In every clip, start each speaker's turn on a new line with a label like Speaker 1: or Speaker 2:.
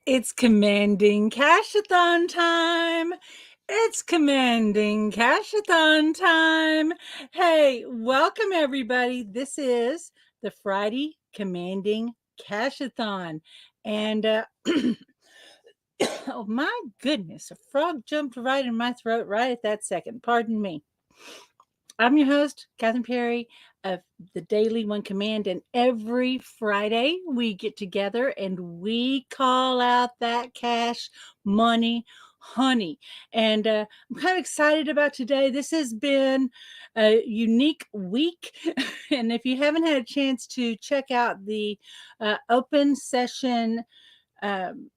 Speaker 1: It's commanding Cash-A-Thon time. It's commanding Cash-A-Thon time. Hey, welcome everybody. This is the Friday commanding Cash-A-Thon. And oh my goodness, a frog jumped right in my throat right at that second. Pardon me. I'm your host, Catherine Perry of the Daily One Command, and every Friday we get together and we call out that cash money honey. And I'm kind of excited about today. This has been a unique week. And if you haven't had a chance to check out the open session um,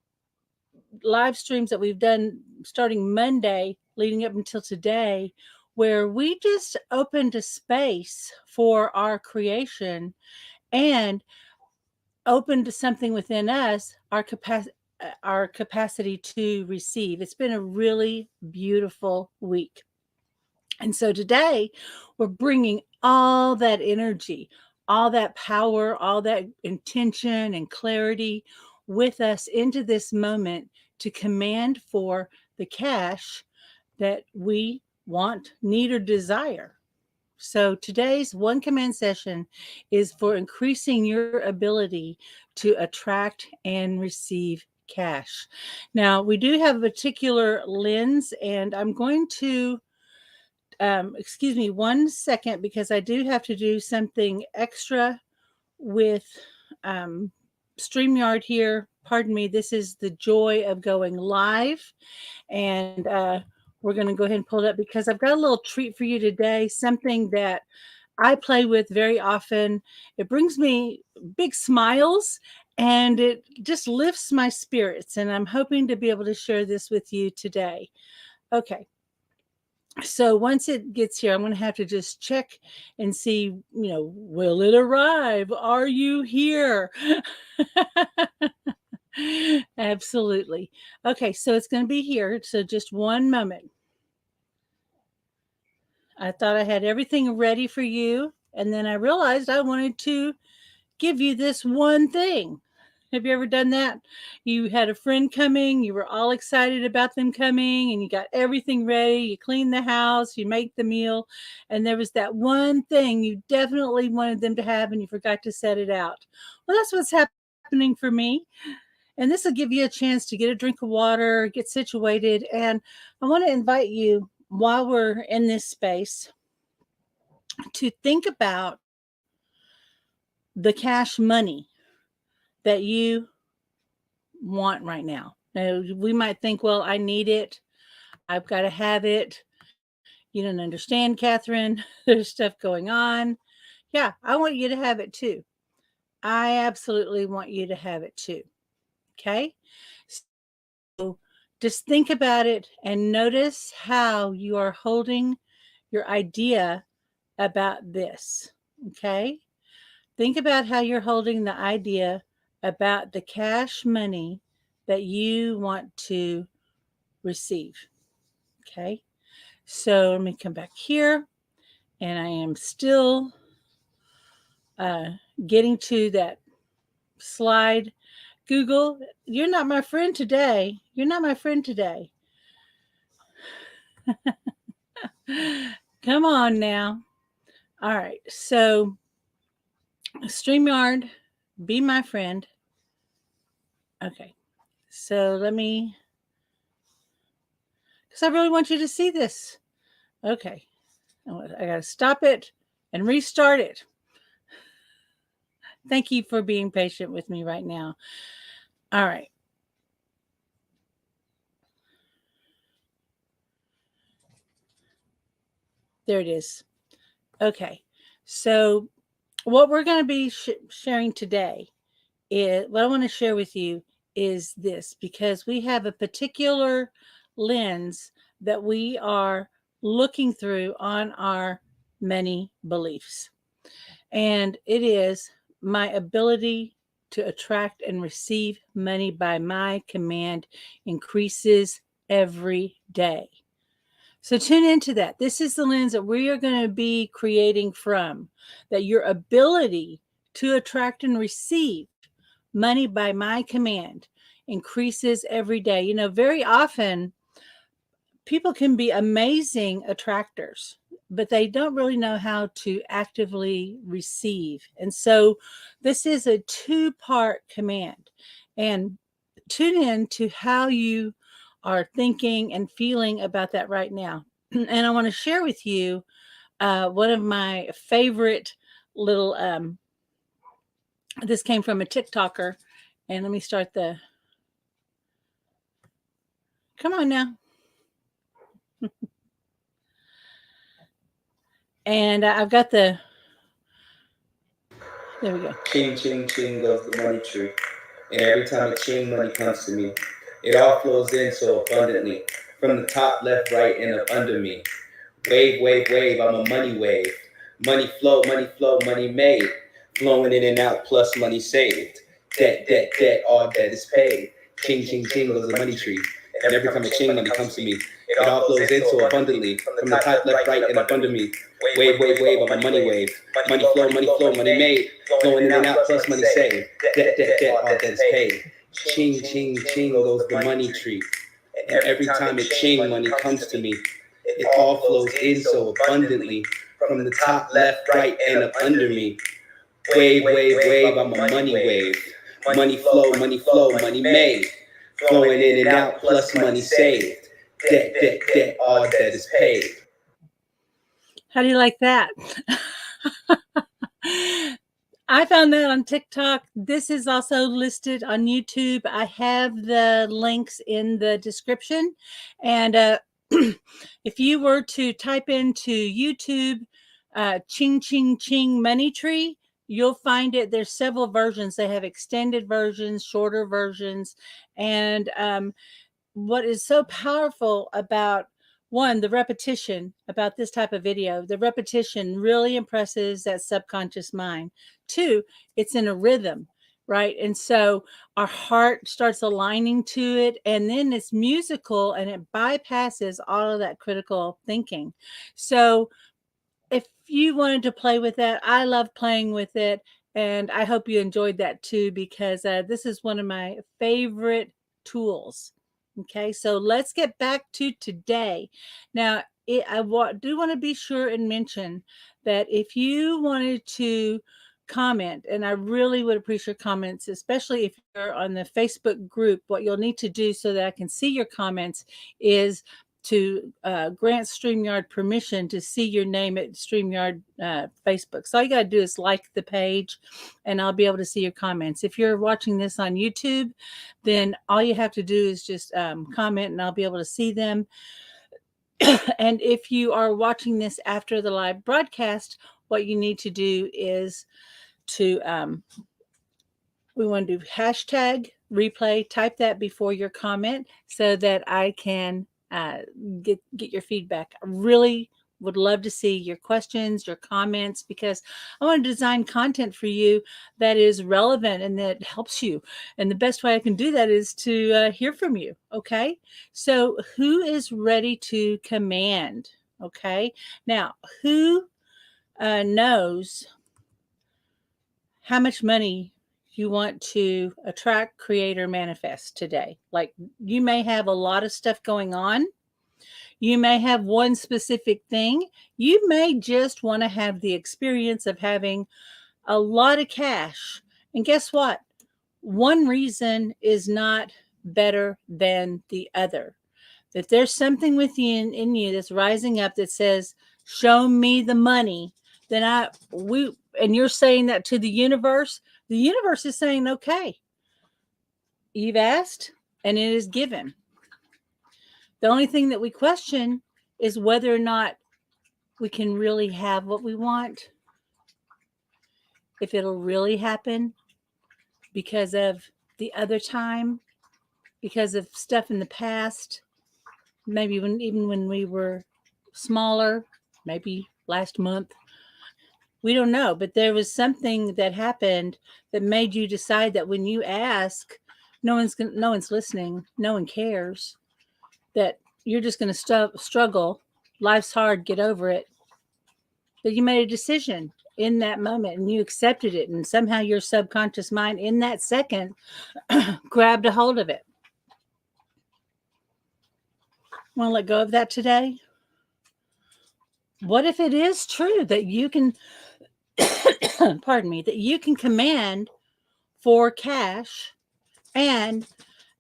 Speaker 1: live streams that we've done starting Monday leading up until today, where we just opened a space for our creation and opened to something within us, our capacity to receive. It's been a really beautiful week. And so today we're bringing all that energy, all that power, all that intention and clarity with us into this moment to command for the cash that we want, need, or desire. So today's one command session is for increasing your ability to attract and receive cash. Now, we do have a particular lens, and I'm going to excuse me 1 second because I do have to do something extra with StreamYard here. Pardon me. This is the joy of going live. And we're going to go ahead and pull it up because I've got a little treat for you today, something that I play with very often. It brings me big smiles and it just lifts my spirits. And I'm hoping to be able to share this with you today. Okay. So once it gets here, I'm going to have to just check and see, will it arrive? Are you here? Absolutely. Okay, so it's going to be here. So just one moment. I thought I had everything ready for you, and then I realized I wanted to give you this one thing. Have you ever done that? You had a friend coming, you were all excited about them coming, and you got everything ready. You cleaned the house, you make the meal, and there was that one thing you definitely wanted them to have, and you forgot to set it out. Well, that's what's happening for me. And this will give you a chance to get a drink of water, get situated. And I want to invite you, while we're in this space, to think about the cash money that you want right now. Now, we might think, well, I need it. I've got to have it. You don't understand, Catherine. There's stuff going on. Yeah, I want you to have it too. I absolutely want you to have it too. Okay? So just think about it and notice how you are holding your idea about this. Okay? Think about how you're holding the idea about the cash money that you want to receive. Okay? So let me come back here, and I am still getting to that slide. Google, you're not my friend today. You're not my friend today. Come on now. All right. So, StreamYard, be my friend. Okay. So let me, because I really want you to see this. Okay. I got to stop it and restart it. Thank you for being patient with me right now. All right. There it is. Okay. So what we're going to be sharing today is what I want to share with you is this, because we have a particular lens that we are looking through on our many beliefs. And it is my ability to attract and receive money by my command increases every day. So tune into that. This is the lens that we are going to be creating from, that your ability to attract and receive money by my command increases every day. You know, very often people can be amazing attractors, but they don't really know how to actively receive. And so this is a two-part command. And tune in to how you are thinking and feeling about that right now. And I want to share with you one of my favorite little, this came from a TikToker. And let me start come on now. And I've got there we go.
Speaker 2: Ching, ching, ching goes the money tree. And every time a ching, money comes to me. It all flows in so abundantly. From the top, left, right, and up under me. Wave, wave, wave, I'm a money wave. Money flow, money made. Flowing in and out, plus money saved. Debt, debt, debt, all debt is paid. Ching, ching, ching goes the money tree. And every time a ching, money comes to me. It all flows in so abundantly. From the top, left, right, and up under me. Wave, wave, wave, I'm a money wave. Money flow, money made. Flowing in and out, plus money saved. Debt, debt, debt, all debt is paid. Ching, ching, ching goes the money tree. And every time a ching, money comes to me. It all flows in so abundantly. From the top, left, right, and up under me. Wave, wave, wave, I'm a money wave. Money flow, money made. Flowing in and out, plus money saved. Debt, debt, debt, all debt is paid.
Speaker 1: How do you like that? I found that on TikTok. This is also listed on YouTube. I have the links in the description. And if you were to type into YouTube, ching, ching, ching money tree, you'll find it. There's several versions. They have extended versions, shorter versions. And what is so powerful about one, the repetition about this type of video, the repetition really impresses that subconscious mind. Two, it's in a rhythm, right? And so our heart starts aligning to it, and then it's musical and it bypasses all of that critical thinking. So if you wanted to play with that, I love playing with it. And I hope you enjoyed that too, because this is one of my favorite tools. Okay, so let's get back to today. Now, I do want to be sure and mention that if you wanted to comment, and I really would appreciate comments, especially if you're on the Facebook group, what you'll need to do so that I can see your comments is to grant StreamYard permission to see your name at StreamYard Facebook. So all you got to do is like the page and I'll be able to see your comments. If you're watching this on YouTube, then all you have to do is just comment and I'll be able to see them. And if you are watching this after the live broadcast, what you need to do is to, we want to do hashtag replay, type that before your comment so that I can get your feedback. I really would love to see your questions, your comments, because I want to design content for you that is relevant and that helps you. And the best way I can do that is to hear from you. Okay. So who is ready to command? Okay. Now, who knows how much money you want to attract, create, or manifest today? Like, you may have a lot of stuff going on. You may have one specific thing. You may just want to have the experience of having a lot of cash. And guess what? One reason is not better than the other. If there's something within in you that's rising up that says, show me the money, then and you're saying that to the universe is saying, okay, you've asked and it is given. The only thing that we question is whether or not we can really have what we want, if it'll really happen because of the other time, because of stuff in the past, maybe even when we were smaller, maybe last month. We don't know, but there was something that happened that made you decide that when you ask, no one's listening, no one cares, that you're just going to struggle. Life's hard, get over it. That you made a decision in that moment and you accepted it, and somehow your subconscious mind in that second grabbed a hold of it. Want to let go of that today? What if it is true that you can, pardon me, that you can command for cash, and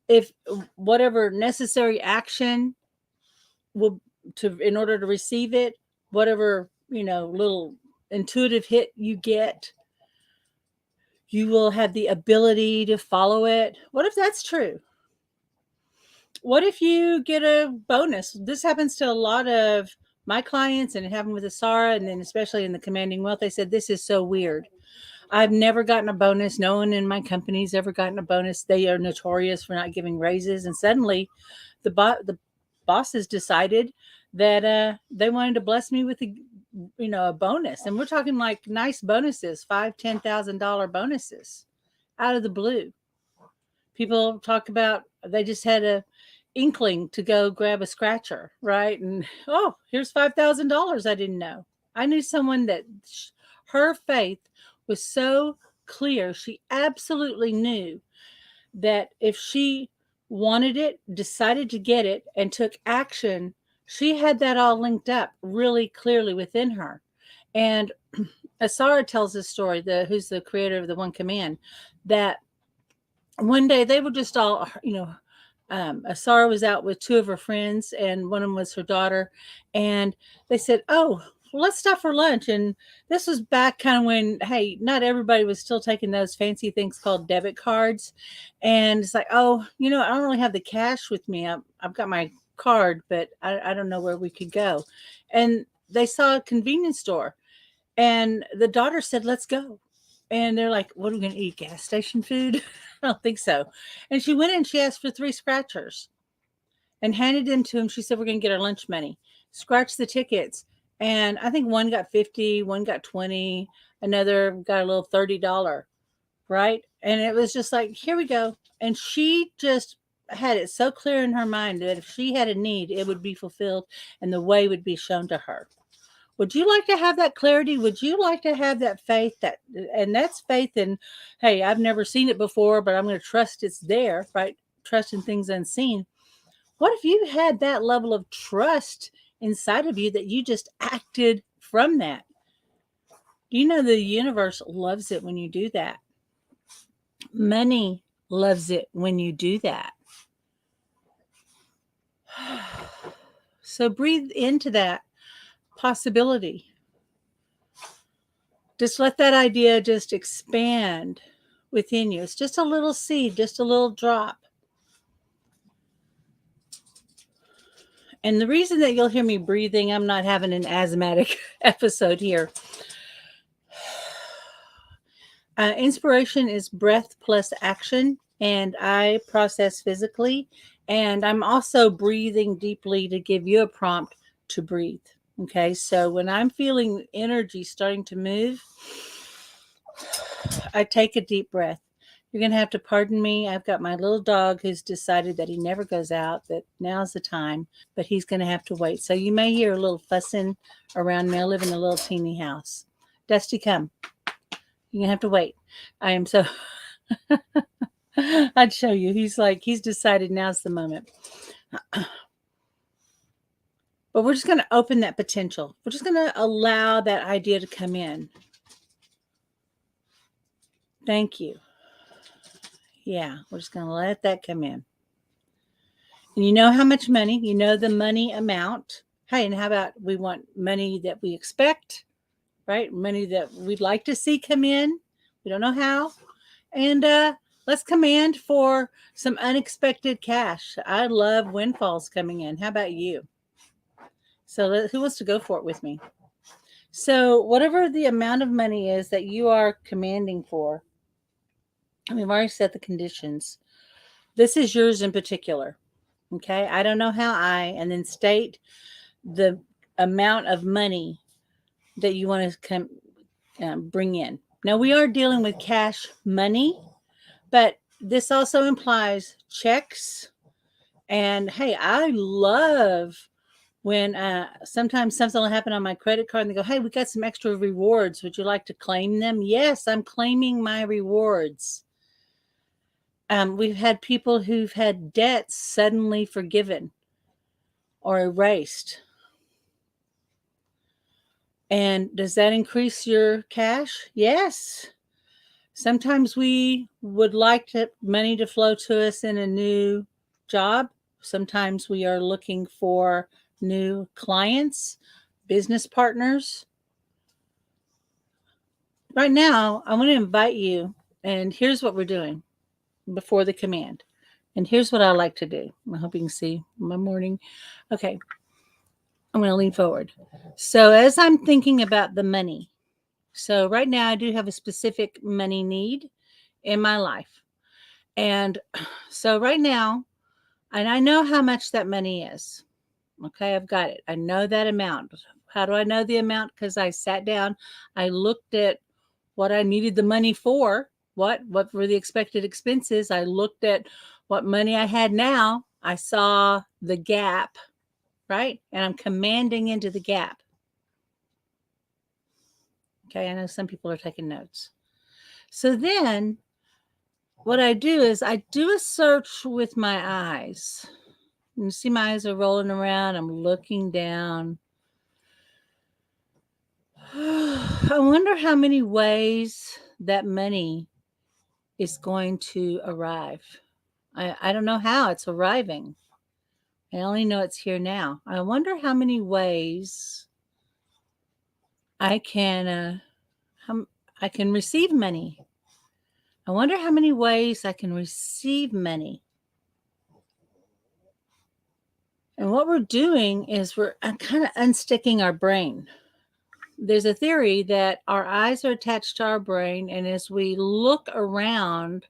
Speaker 1: if whatever necessary action will in order to receive it, whatever, little intuitive hit you get, you will have the ability to follow it. What if that's true? What if you get a bonus? This happens to a lot of my clients, and it happened with Asara, and then especially in the Commanding Wealth. They said, this is so weird. I've never gotten a bonus. No one in my company's ever gotten a bonus. They are notorious for not giving raises. And suddenly the bosses decided that they wanted to bless me with a bonus. And we're talking like nice bonuses, $5,000, $10,000 bonuses out of the blue. People talk about they just had a inkling to go grab a scratcher, right? And oh, here's $5,000 I didn't know. I knew someone that her faith was so clear. She absolutely knew that if she wanted it, decided to get it, and took action, she had that all linked up really clearly within her. And Asara tells this story, who's the creator of the One Command, that one day they were just all, Asara was out with two of her friends, and one of them was her daughter. And they said, oh, well, let's stop for lunch. And this was back kind of when, hey, not everybody was still taking those fancy things called debit cards. And it's like, oh, I don't really have the cash with me. I've got my card, but I don't know where we could go. And they saw a convenience store. And the daughter said, let's go. And they're like, what are we going to eat? Gas station food? I don't think so. And she went in, she asked for 3 scratchers and handed them to him. She said, we're going to get our lunch money. Scratched the tickets. And I think one got 50, one got 20, another got a little $30, right? And it was just like, here we go. And she just had it so clear in her mind that if she had a need, it would be fulfilled and the way would be shown to her. Would you like to have that clarity? Would you like to have that faith? And that's faith in, hey, I've never seen it before, but I'm going to trust it's there, right? Trust in things unseen. What if you had that level of trust inside of you that you just acted from that? Do you know the universe loves it when you do that? Money loves it when you do that. So breathe into that possibility. Just let that idea just expand within you. It's just a little seed, just a little drop. And the reason that you'll hear me breathing, I'm not having an asthmatic episode here. Inspiration is breath plus action, and I process physically. And I'm also breathing deeply to give you a prompt to breathe. Okay, so when I'm feeling energy starting to move, I take a deep breath. You're going to have to pardon me. I've got my little dog who's decided that he never goes out, that now's the time, but he's going to have to wait. So you may hear a little fussing around me. I live in a little teeny house. Dusty, come. You're going to have to wait. I am so... I'd show you. He's decided now's the moment. But we're just going to open that potential. We're just going to allow that idea to come in. Thank you. Yeah, we're just going to let that come in. And you know how much money, you know the money amount. Hey, and how about we want money that we expect, right? Money that we'd like to see come in. We don't know how. And let's command for some unexpected cash. I love windfalls coming in. How about you? So who wants to go for it with me? So whatever the amount of money is that you are commanding for, we've already set the conditions. This is yours in particular. Okay. I don't know how and then state the amount of money that you want to bring in. Now we are dealing with cash money, but this also implies checks. And hey, I love when sometimes something will happen on my credit card and they go, hey, we got some extra rewards. Would you like to claim them? Yes, I'm claiming my rewards. We've had people who've had debts suddenly forgiven. or erased. And does that increase your cash? Yes. Sometimes we would like money to flow to us in a new job. Sometimes we are looking for new clients, business partners. Right now, I want to invite you, and here's what we're doing before the command. And here's what I like to do. I hope you can see my morning. Okay. I'm going to lean forward. So as I'm thinking about the money, so right now I do have a specific money need in my life. And so right now, and I know how much that money is. Okay, I've got it. I know that amount. How do I know the amount? Because I sat down, I looked at what I needed the money for, what were the expected expenses. I looked at what money I had now. I saw the gap, right? And I'm commanding into the gap. Okay, I know some people are taking notes. So then what I do is I do a search with my eyes. You see my eyes are rolling around. I'm looking down. I wonder how many ways that money is going to arrive. I don't know how it's arriving. I only know it's here now. I wonder how many ways I can receive money. I wonder how many ways I can receive money. And what we're doing is we're kind of unsticking our brain. There's a theory that our eyes are attached to our brain, and as we look around,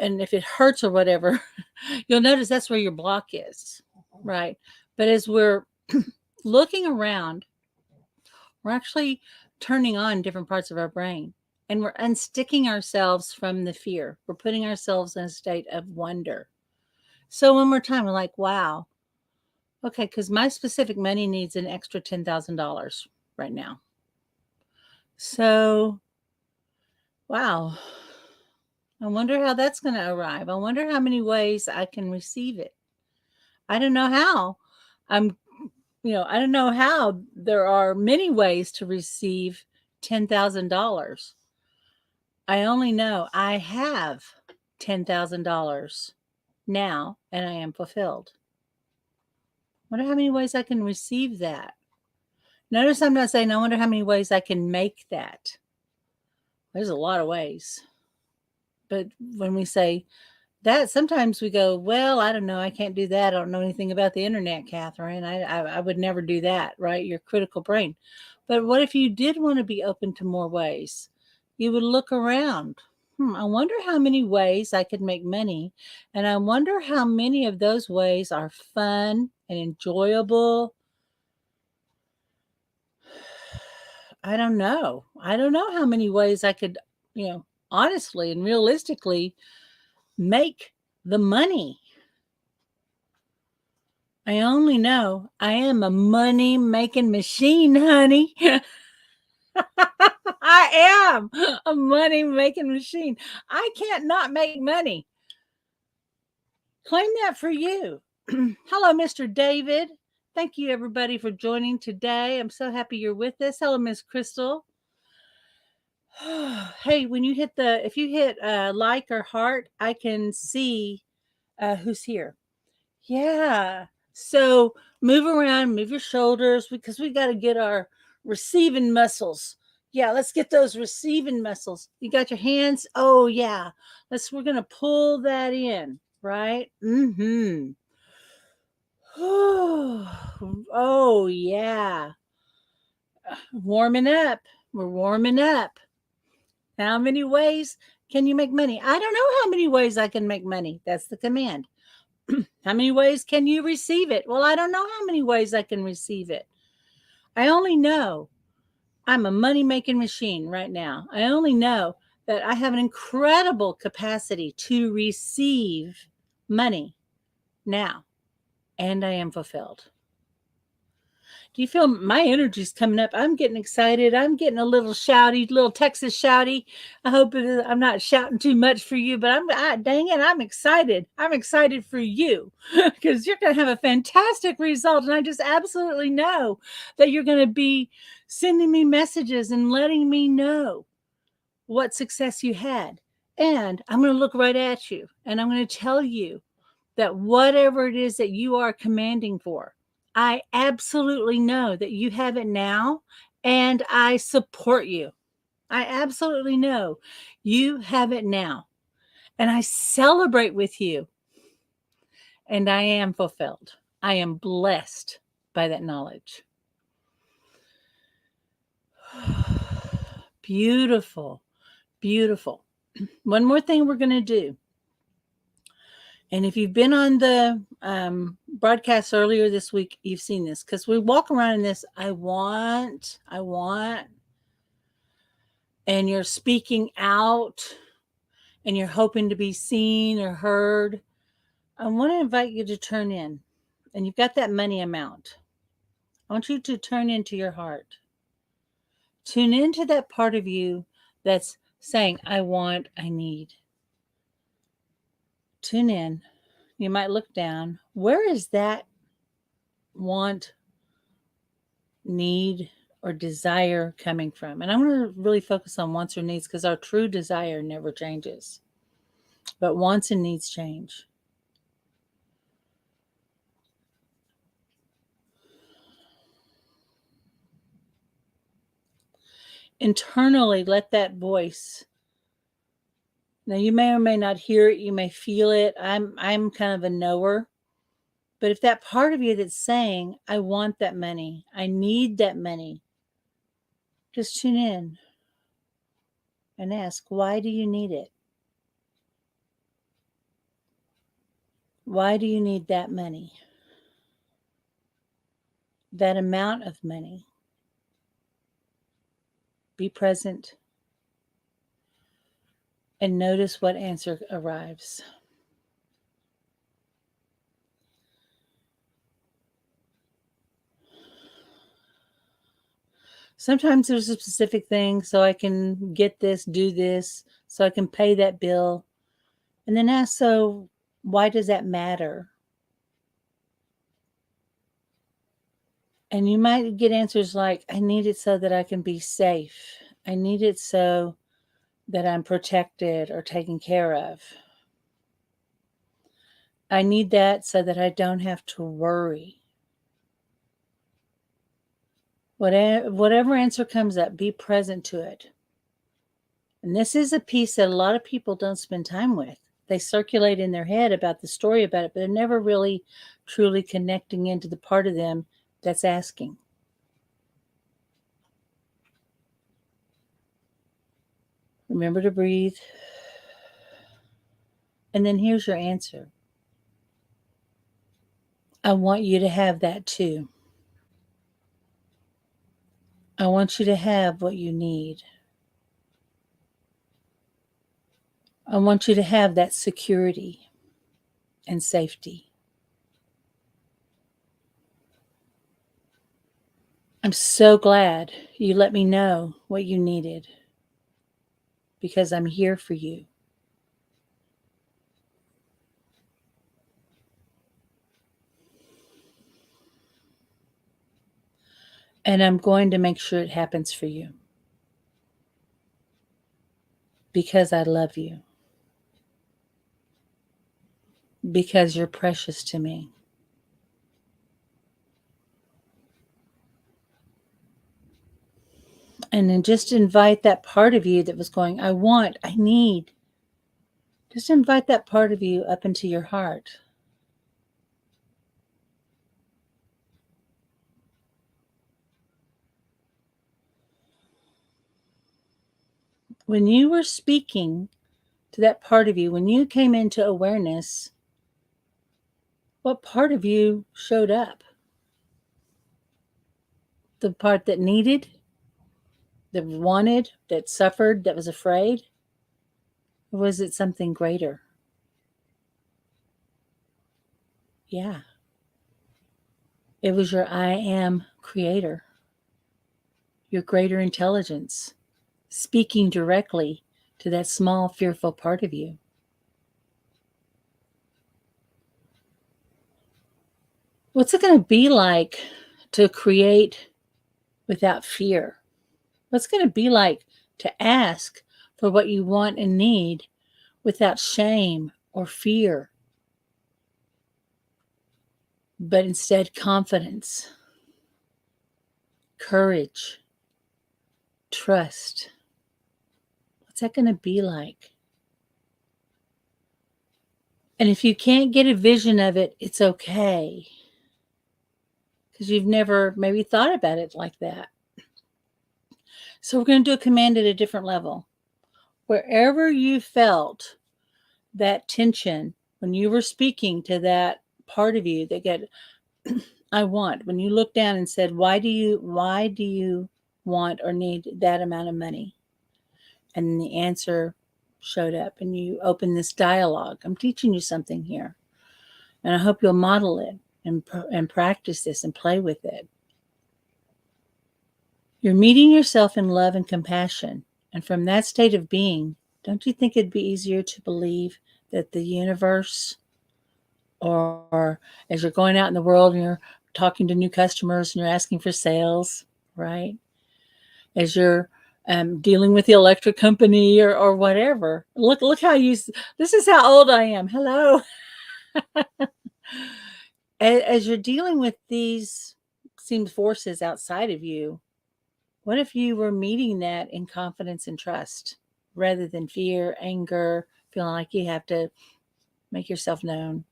Speaker 1: and if it hurts or whatever, you'll notice that's where your block is, right? But as we're looking around, we're actually turning on different parts of our brain, and we're unsticking ourselves from the fear. We're putting ourselves in a state of wonder. So one more time, we're like, wow, okay, because my specific money needs an extra $10,000 right now. So, wow, I wonder how that's going to arrive. I wonder how many ways I can receive it. I don't know how. I don't know how. There are many ways to receive $10,000. I only know I have $10,000 now, and I am fulfilled. I wonder how many ways I can receive that. Notice I'm not saying I wonder how many ways I can make that. There's a lot of ways. But when we say that, sometimes we go, well, I don't know. I can't do that. I don't know anything about the internet, Catherine. I would never do that, right? Your critical brain. But what if you did want to be open to more ways? You would look around. I wonder how many ways I could make money. And I wonder how many of those ways are fun and enjoyable. I don't know. I don't know how many ways I could, honestly and realistically make the money. I only know I am a money making machine, honey. I am a money making machine. I can't not make money. Claim that for you. Hello, Mr. David. Thank you, everybody, for joining today. I'm so happy you're with us. Hello, Miss Crystal. Hey, if you hit like or heart, I can see who's here. Yeah. So move around, move your shoulders, because we got to get our receiving muscles. Yeah, let's get those receiving muscles. You got your hands? Oh, yeah. We're going to pull that in, right? Mm-hmm. Oh, yeah. Warming up. We're warming up. How many ways can you make money? I don't know how many ways I can make money. That's the command. How many ways can you receive it? Well, I don't know how many ways I can receive it. I only know I'm a money-making machine right now. I only know that I have an incredible capacity to receive money now, and I am fulfilled. Do you feel my energy's coming up? I'm getting excited. I'm getting a little shouty, little Texas shouty. I hope I'm not shouting too much for you, but dang it, I'm excited. I'm excited for you because you're going to have a fantastic result. And I just absolutely know that you're going to be sending me messages and letting me know what success you had. And I'm going to look right at you and I'm going to tell you that whatever it is that you are commanding for, I absolutely know that you have it now and I support you. I absolutely know you have it now and I celebrate with you. And I am fulfilled. I am blessed by that knowledge. Beautiful, beautiful. One more thing we're going to do. And if you've been on the broadcast earlier this week, you've seen this because we walk around in this. I want, and you're speaking out and you're hoping to be seen or heard. I want to invite you to turn in, and you've got that money amount. I want you to turn into your heart. Tune into that part of you that's saying, I want, I need. Tune in. You might look down. Where is that want, need, or desire coming from? And I'm going to really focus on wants or needs because our true desire never changes. But wants and needs change. Internally, let that voice. Now you may or may not hear it, you may feel it. I'm kind of a knower. But if that part of you that's saying, I want that money, I need that money, just tune in and ask, why do you need it? Why do you need that money? That amount of money? Be present and notice what answer arrives. Sometimes there's a specific thing, so I can get this, do this, so I can pay that bill. And then ask, so why does that matter? And you might get answers like, I need it so that I can be safe. I need it so that I'm protected or taken care of. I need that so that I don't have to worry. Whatever answer comes up, be present to it. And this is a piece that a lot of people don't spend time with. They circulate in their head about the story about it, but they're never really truly connecting into the part of them that's asking. Remember to breathe. And then here's your answer. I want you to have that too. I want you to have what you need. I want you to have that security and safety. I'm so glad you let me know what you needed because I'm here for you. And I'm going to make sure it happens for you because I love you. Because you're precious to me. And then just invite that part of you that was going, I want, I need. Just invite that part of you up into your heart. When you were speaking to that part of you, when you came into awareness, what part of you showed up? The part that needed, that wanted, that suffered, that was afraid? Or was it something greater? Yeah. It was your I am creator, your greater intelligence, speaking directly to that small, fearful part of you. What's it going to be like to create without fear? What's going to be like to ask for what you want and need without shame or fear, but instead confidence, courage, trust? What's that going to be like? And if you can't get a vision of it, it's okay, because you've never maybe thought about it like that. So we're going to do a command at a different level. Wherever you felt that tension when you were speaking to that part of you that got I want, when you looked down and said, why do you want or need that amount of money? And the answer showed up, and you opened this dialogue. I'm teaching you something here, and I hope you'll model it and practice this and play with it. You're meeting yourself in love and compassion, and from that state of being, don't you think it'd be easier to believe that the universe, or as you're going out in the world and you're talking to new customers and you're asking for sales, right? As you're dealing with the electric company or whatever. Look how this is how old I am. Hello. As you're dealing with these seemed forces outside of you, what if you were meeting that in confidence and trust rather than fear, anger, feeling like you have to make yourself known?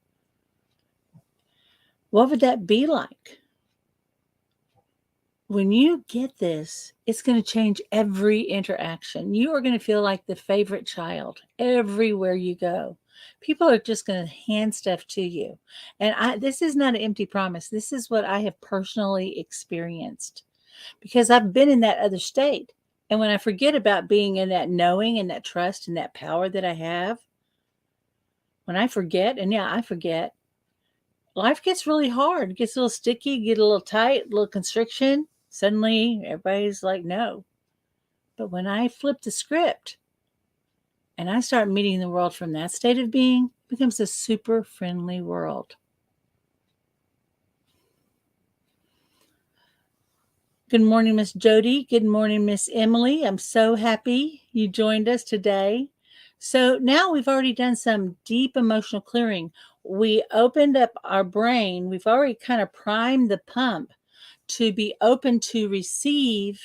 Speaker 1: What would that be like? When you get this, it's going to change every interaction. You are going to feel like the favorite child everywhere you go. People are just going to hand stuff to you. And this is not an empty promise. This is what I have personally experienced, because I've been in that other state. And when I forget about being in that knowing and that trust and that power that I have, when I forget, and yeah, I forget, life gets really hard. It gets a little sticky, get a little tight, a little constriction. Suddenly, everybody's like, no. But when I flip the script and I start meeting the world from that state of being, it becomes a super friendly world. Good morning, Miss Jody. Good morning, Miss Emily. I'm so happy you joined us today. So now we've already done some deep emotional clearing. We opened up our brain. We've already kind of primed the pump to be open to receive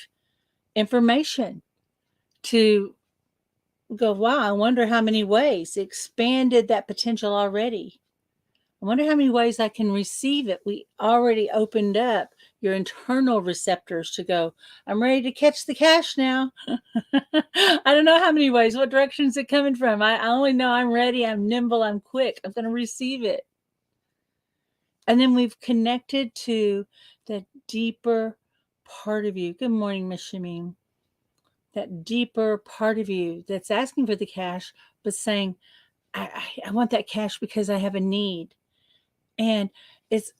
Speaker 1: information, to go, wow, I wonder how many ways. Expanded that potential already. I wonder how many ways I can receive it. We already opened up your internal receptors to go, I'm ready to catch the cash now. I don't know how many ways. What direction is it coming from? I only know I'm ready. I'm nimble. I'm quick. I'm going to receive it. And then we've connected to that deeper part of you. Good morning, Miss Shameen. That deeper part of you that's asking for the cash, but saying, I want that cash because I have a need. And it's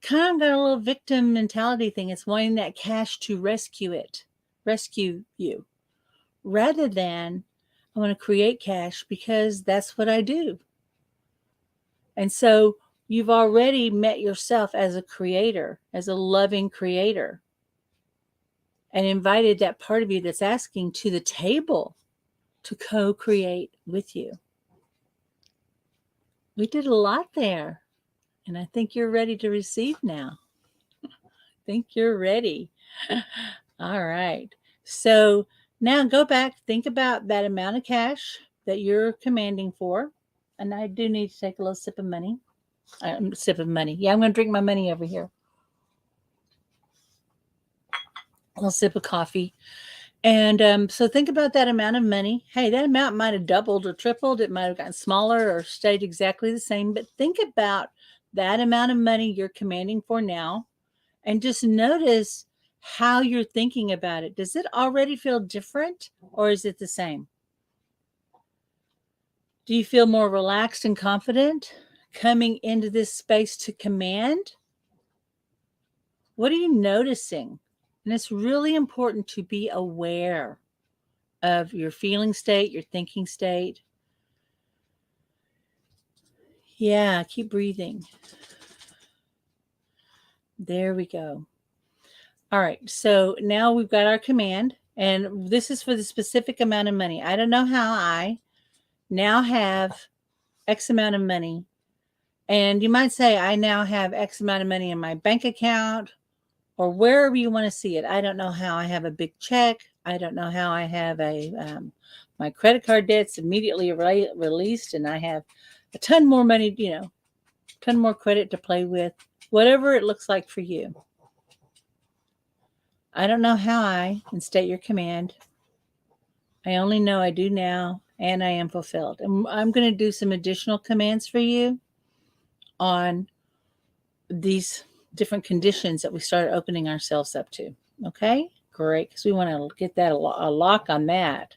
Speaker 1: kind of got a little victim mentality thing. It's wanting that cash to rescue you, rather than I want to create cash because that's what I do. And so you've already met yourself as a creator, as a loving creator, and invited that part of you that's asking to the table to co-create with you. We did a lot there, and I think you're ready to receive now. I think you're ready. All right. So now go back, think about that amount of cash that you're commanding for. And I do need to take a little sip of money. Sip of money. Yeah, I'm going to drink my money over here. A little sip of coffee. And so think about that amount of money. Hey, that amount might have doubled or tripled. It might have gotten smaller or stayed exactly the same. But think about that amount of money you're commanding for now, and just notice how you're thinking about it. Does it already feel different, or is it the same? Do you feel more relaxed and confident coming into this space to command? What are you noticing? And it's really important to be aware of your feeling state, your thinking state. Yeah, keep breathing. There we go. All right, so now we've got our command, and this is for the specific amount of money. I don't know how I now have X amount of money. And you might say, I now have X amount of money in my bank account or wherever you want to see it. I don't know how I have a big check. I don't know how I have my credit card debt's immediately released and I have a ton more money, ton more credit to play with, whatever it looks like for you. I don't know how I instate your command. I only know I do now and I am fulfilled. And I'm going to do some additional commands for you on these different conditions that we started opening ourselves up to. Okay, great, because we want to get that a lock on that.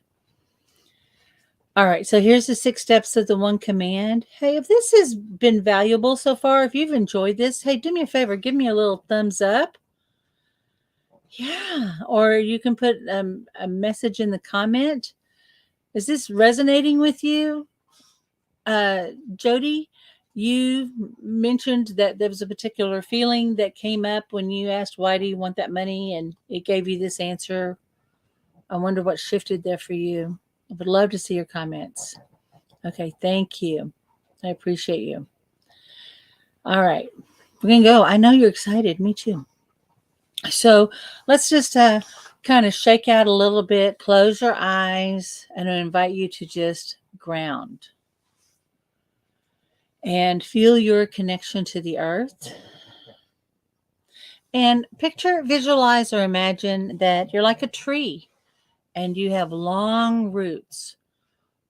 Speaker 1: All right, so here's the 6 steps of the one command. Hey, if this has been valuable so far, if you've enjoyed this, hey, do me a favor, give me a little thumbs up. Yeah, or you can put a message in the comment. Is this resonating with you? Jody, you mentioned that there was a particular feeling that came up when you asked, why do you want that money? And it gave you this answer. I wonder what shifted there for you. I would love to see your comments. Okay, thank you. I appreciate you. All right, we're going to go. I know you're excited. Me too. So let's just kind of shake out a little bit. Close your eyes, and I invite you to just ground and feel your connection to the earth. And picture, visualize, or imagine that you're like a tree and you have long roots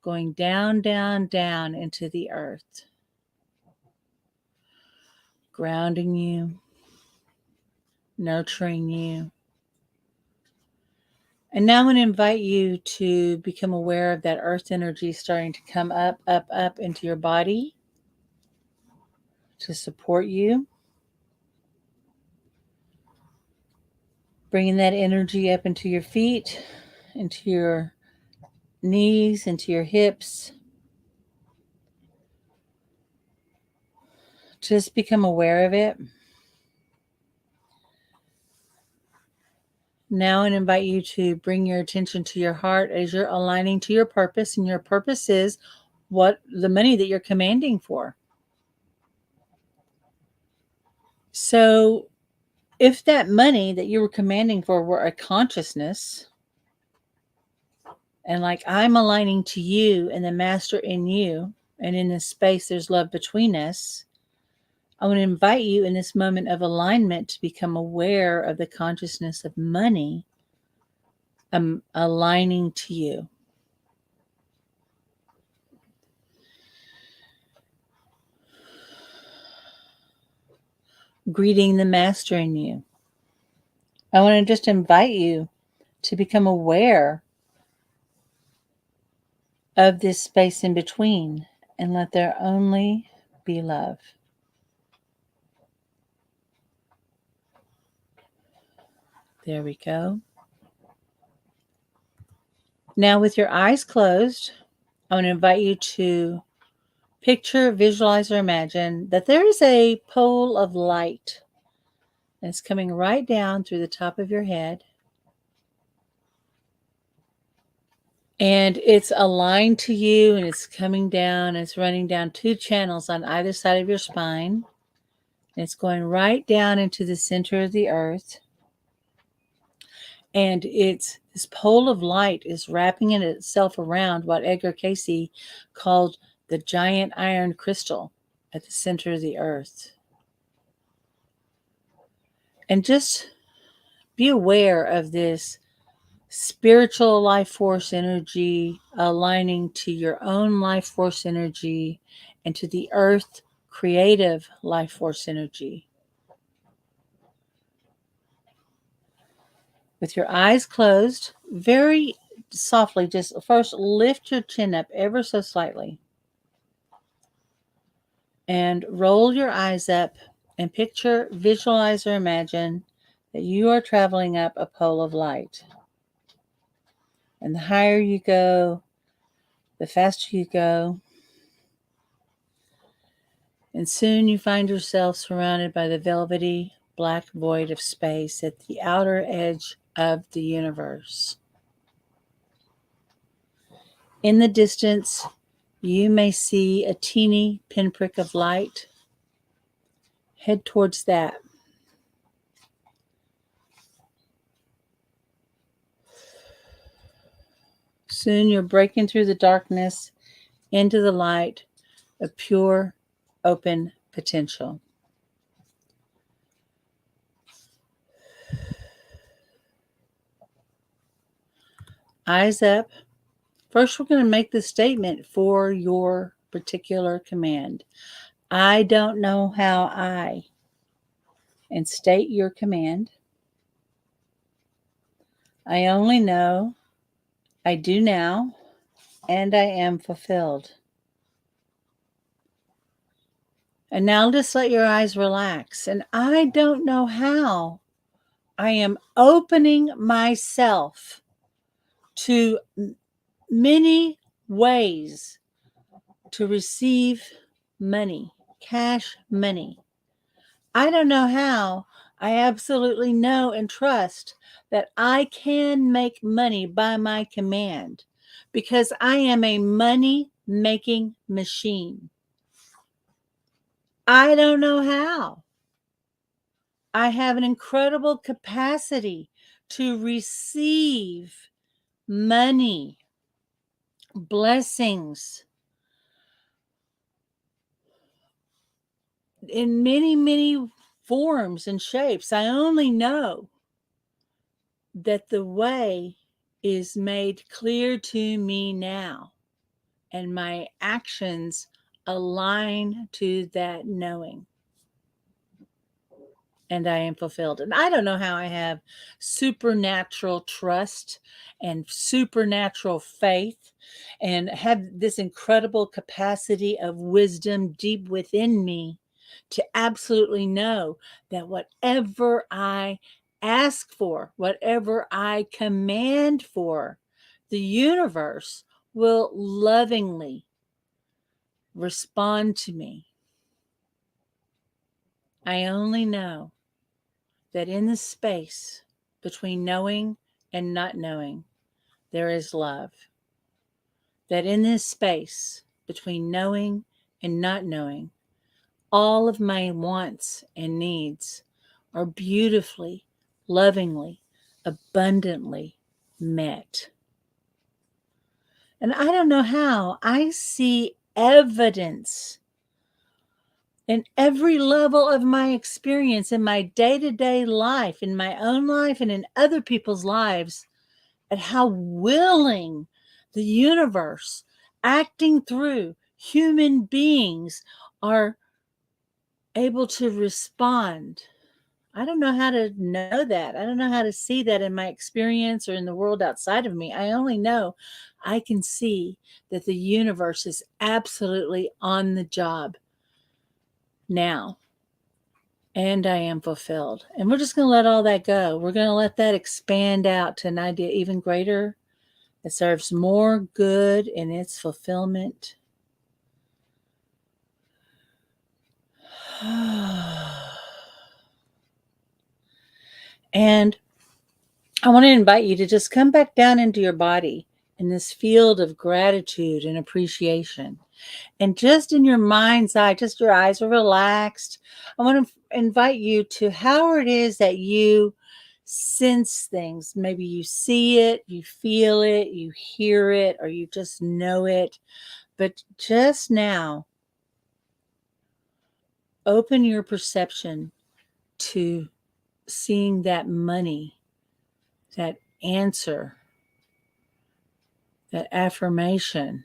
Speaker 1: going down, down, down into the earth, grounding you, nurturing you. And now I'm going to invite you to become aware of that earth energy starting to come up, up, up into your body to support you. Bringing that energy up into your feet, into your knees, into your hips. Just become aware of it. Now, I invite you to bring your attention to your heart as you're aligning to your purpose. And your purpose is what the money that you're commanding for. So if that money that you were commanding for were a consciousness, and like I'm aligning to you and the master in you, and in this space there's love between us, I want to invite you in this moment of alignment to become aware of the consciousness of money aligning to you. Greeting the master in you. I want to just invite you to become aware of this space in between and let there only be love. There we go. Now, with your eyes closed, I want to invite you to picture, visualize, or imagine that there is a pole of light that's coming right down through the top of your head. And it's aligned to you and it's coming down. It's running down 2 channels on either side of your spine. And it's going right down into the center of the earth. And this pole of light is wrapping itself around what Edgar Cayce called the giant iron crystal at the center of the earth. And just be aware of this spiritual life force energy aligning to your own life force energy and to the earth creative life force energy. With your eyes closed, very softly, just first lift your chin up ever so slightly and roll your eyes up and picture, visualize, or imagine that you are traveling up a pole of light. And the higher you go, the faster you go. And soon you find yourself surrounded by the velvety black void of space at the outer edge of the universe. In the distance, you may see a teeny pinprick of light. Head towards that. Soon you're breaking through the darkness into the light of pure, open potential. Eyes up. First, we're going to make the statement for your particular command. I don't know how I, and state your command. I only know I do now, and I am fulfilled. And now just let your eyes relax. And I don't know how I am opening myself to many ways to receive money, cash money. I don't know how. I absolutely know and trust that I can make money by my command because I am a money making machine. I don't know how. I have an incredible capacity to receive money, blessings in many, many forms and shapes. I only know that the way is made clear to me now, and my actions align to that knowing. And I am fulfilled. And I don't know how I have supernatural trust and supernatural faith and have this incredible capacity of wisdom deep within me to absolutely know that whatever I ask for, whatever I command for, the universe will lovingly respond to me. I only know that in the space between knowing and not knowing, there is love. That in this space between knowing and not knowing, all of my wants and needs are beautifully, lovingly, abundantly met. And I don't know how. I see evidence in every level of my experience in my day-to-day life, in my own life and in other people's lives, at how willing the universe acting through human beings are able to respond. I don't know how to know that. I don't know how to see that in my experience or in the world outside of me. I only know I can see that the universe is absolutely on the job now. And I am fulfilled. And we're just going to let all that go. We're going to let that expand out to an idea even greater that serves more good in its fulfillment. And I want to invite you to just come back down into your body in this field of gratitude and appreciation. And just in your mind's eye, just your eyes are relaxed. I want to invite you to how it is that you sense things. Maybe you see it, you feel it, you hear it, or you just know it. But just now, open your perception to seeing that money, that answer, that affirmation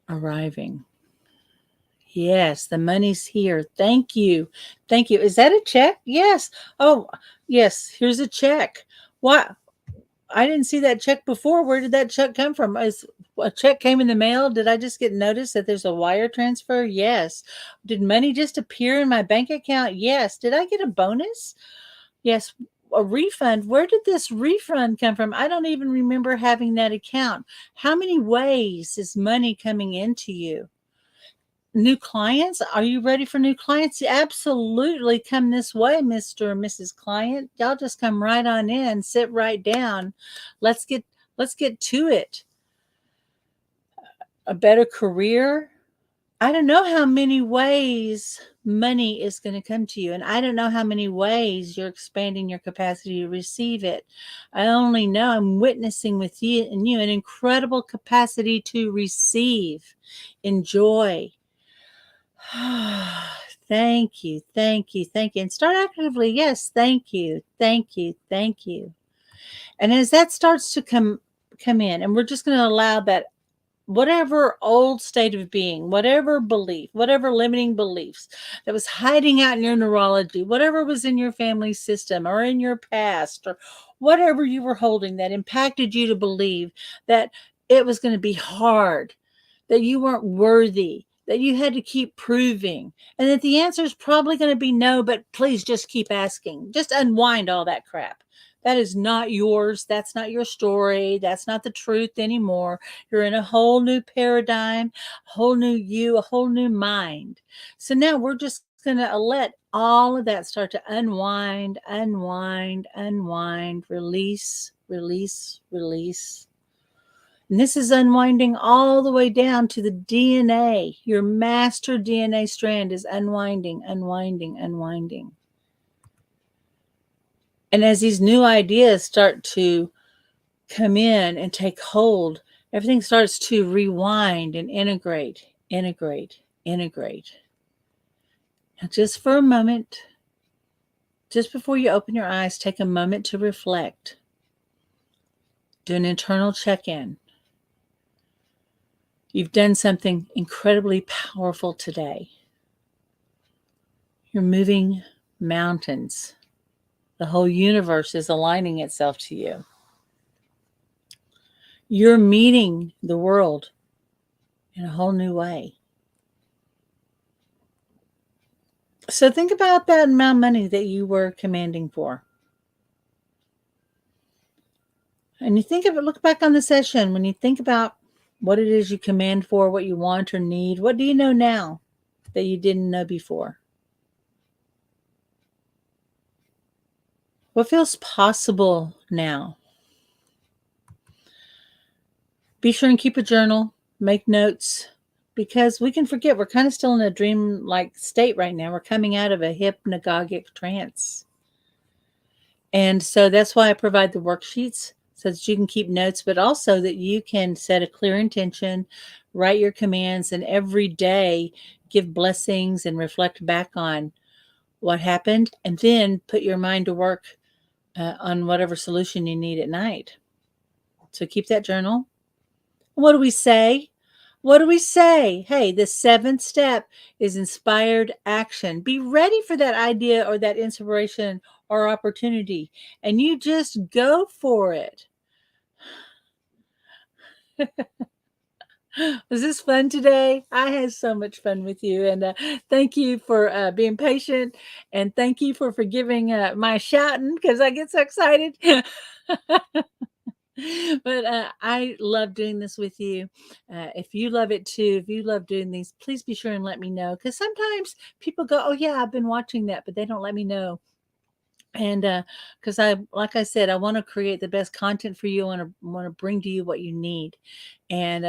Speaker 1: arriving. Yes, the money's here. Thank you. Thank you. Is that a check? Yes. Oh, yes. Here's a check. What? I didn't see that check before. Where did that check come from? Is a check came in the mail? Did I just get notice that there's a wire transfer? Yes. Did money just appear in my bank account? Yes. Did I get a bonus? Yes, a refund. Where did this refund come from? I don't even remember having that account. How many ways is money coming into you? New clients? Are you ready for new clients? Absolutely come this way, Mr. or Mrs. Client. Y'all just come right on in, sit right down. Let's get to it. A better career? I don't know how many ways money is going to come to you, and I don't know how many ways you're expanding your capacity to receive it. I only know I'm witnessing with you and you an incredible capacity to receive, enjoy. Thank you, thank you, thank you. And start actively, yes, thank you, thank you, thank you. And as that starts to come in, and we're just going to allow that whatever old state of being, whatever belief, whatever limiting beliefs that was hiding out in your neurology, whatever was in your family system or in your past, or whatever you were holding that impacted you to believe that it was going to be hard, that you weren't worthy, that you had to keep proving, and that the answer is probably going to be no, but please just keep asking. Just unwind all that crap. That is not yours. That's not your story. That's not the truth anymore. You're in a whole new paradigm, a whole new you, a whole new mind. So now we're just going to let all of that start to unwind, unwind, unwind, release, release, release. And this is unwinding all the way down to the DNA. Your master DNA strand is unwinding, unwinding, unwinding. And as these new ideas start to come in and take hold, everything starts to rewind and integrate, integrate, integrate. Now, just for a moment, just before you open your eyes, take a moment to reflect. Do an internal check-in. You've done something incredibly powerful today. You're moving mountains. The whole universe is aligning itself to you. You're meeting the world in a whole new way. So think about that amount of money that you were commanding for. And you think of it, look back on the session. When you think about what it is you command for, what you want or need, what do you know now that you didn't know before? What feels possible now? Be sure and keep a journal, make notes, because we can forget. We're kind of still in a dream-like state right now. We're coming out of a hypnagogic trance. And so that's why I provide the worksheets, so that you can keep notes, but also that you can set a clear intention, write your commands, and every day give blessings and reflect back on what happened, and then put your mind to work on whatever solution you need at night. So keep that journal. What do we say? What do we say? Hey, the 7th step is inspired action. Be ready for that idea or that inspiration or opportunity, and you just go for it. Was this fun today? I had so much fun with you, and thank you for being patient, and thank you for forgiving my shouting because I get so excited. But I love doing this with you. If you love it too, if you love doing these, please be sure and let me know, because sometimes people go, oh yeah, I've been watching that, but they don't let me know. And because like I said, I want to create the best content for you. I want to bring to you what you need, and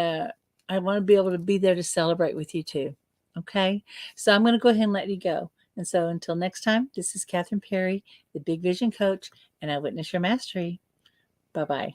Speaker 1: I want to be able to be there to celebrate with you too. Okay, so I'm going to go ahead and let you go. And so until next time, this is Catherine Perry, the Big Vision Coach, and I witness your mastery. Bye bye.